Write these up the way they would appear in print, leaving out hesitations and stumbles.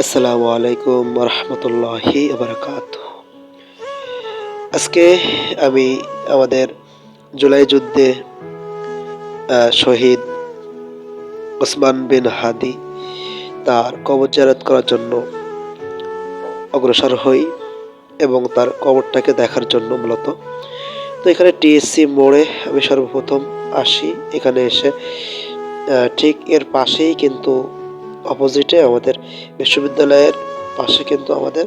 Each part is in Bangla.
আসসালামু আলাইকুম রহমতুল্লাহি বারাকাতুহ। আজকে আমি আমাদের জুলাই যুদ্ধে শহীদ ওসমান বিন হাদি তার কবর জিয়ারত করার জন্য অগ্রসর হই এবং তার কবরটাকে দেখার জন্য মূলত তো এখানে টিএসসি মোড়ে আমি সর্বপ্রথম আসি। এখানে এসে ঠিক এর পাশেই কিন্তু অপোজিটে আমাদের বিশ্ববিদ্যালয়ের পাশে কিন্তু আমাদের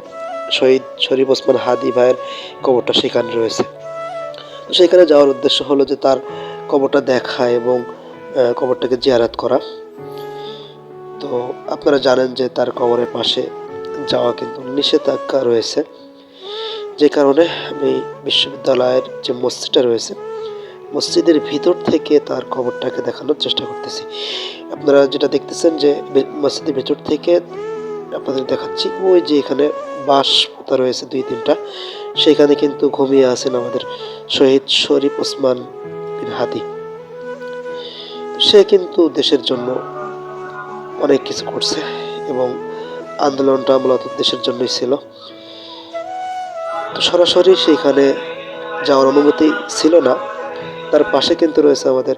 শহীদ শরীফ ওসমান হাদি ভাইয়ের কবরটা সেখানে রয়েছে। তো সেখানে যাওয়ার উদ্দেশ্য হলো যে তার কবরটা দেখা এবং কবরটাকে জিয়ারত করা। তো আপনারা জানেন যে তার কবরের পাশে যাওয়া কিন্তু নিষেধাজ্ঞা রয়েছে, যে কারণে আমি বিশ্ববিদ্যালয়ের যে মসজিদটা রয়েছে মসজিদের ভিতর থেকে তার কবরটাকে দেখানোর চেষ্টা করতেছি। আপনারা যেটা দেখতেছেন যে মসজিদের ভিতর থেকে আপনাদের দেখাচ্ছি, ওই যে এখানে বাঁশ পোতা রয়েছে 2-3টা, সেখানে কিন্তু ঘুমিয়ে আছেন আমাদের শহীদ শরীফ ওসমান বিন হাদি। সে কিন্তু দেশের জন্য অনেক কিছু করছে এবং আন্দোলনটা মূলত দেশের জন্যই ছিল। তো সরাসরি সেইখানে যাওয়ার অনুমতি ছিল না। তার পাশে কিন্তু রয়েছে আমাদের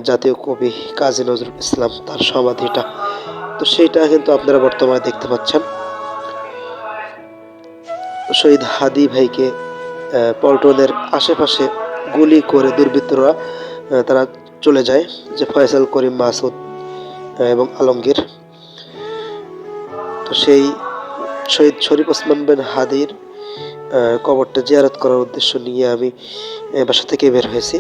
জাতীয় কবি কাজী নজরুল ইসলাম, তার সমাধিটা। তো সেইটা কিন্তু আপনারা বর্তমানে দেখতে পাচ্ছেন। শহীদ হাদি ভাইকে পল্টনের আশেপাশে গুলি করে দুর্বৃত্তরা তারা চলে যায়, যে ফয়সাল করিম মাসুদ এবং আলমগীর। তো সেই শহীদ শরীফ ওসমান বিন হাদির কবরটা জিয়ারত করার উদ্দেশ্য নিয়ে আমি বাসা থেকে বের হয়েছি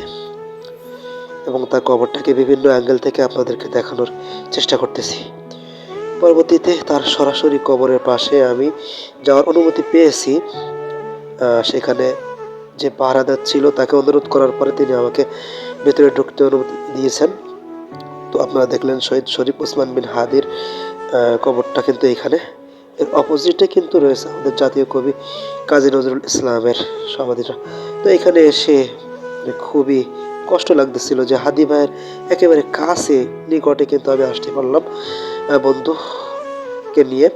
এবং তার কবরটাকে বিভিন্ন অ্যাঙ্গেল থেকে আপনাদেরকে দেখানোর চেষ্টা করতেছি। পরবর্তীতে তার সরাসরি কবরের পাশে আমি যাওয়ার অনুমতি পেয়েছি। সেখানে যে পাহারাদার ছিল তাকে অনুরোধ করার পরে তিনি আমাকে ভেতরে ঢুকতে অনুমতি দিয়েছেন। তো আপনারা দেখলেন শহীদ শরীফ ওসমান বিন হাদির কবরটা কিন্তু এখানে। এর অপোজিটে কিন্তু রয়েছে আমাদের জাতীয় কবি কাজী নজরুল ইসলামের সমাধিটা। তো এখানে এসে খুবই কষ্ট লাগতেছিল যে হাদি ভাইয়ের একেবারে কাছে নিকটে কিন্তু আমি আসতে পারলাম বন্ধুকে নিয়ে।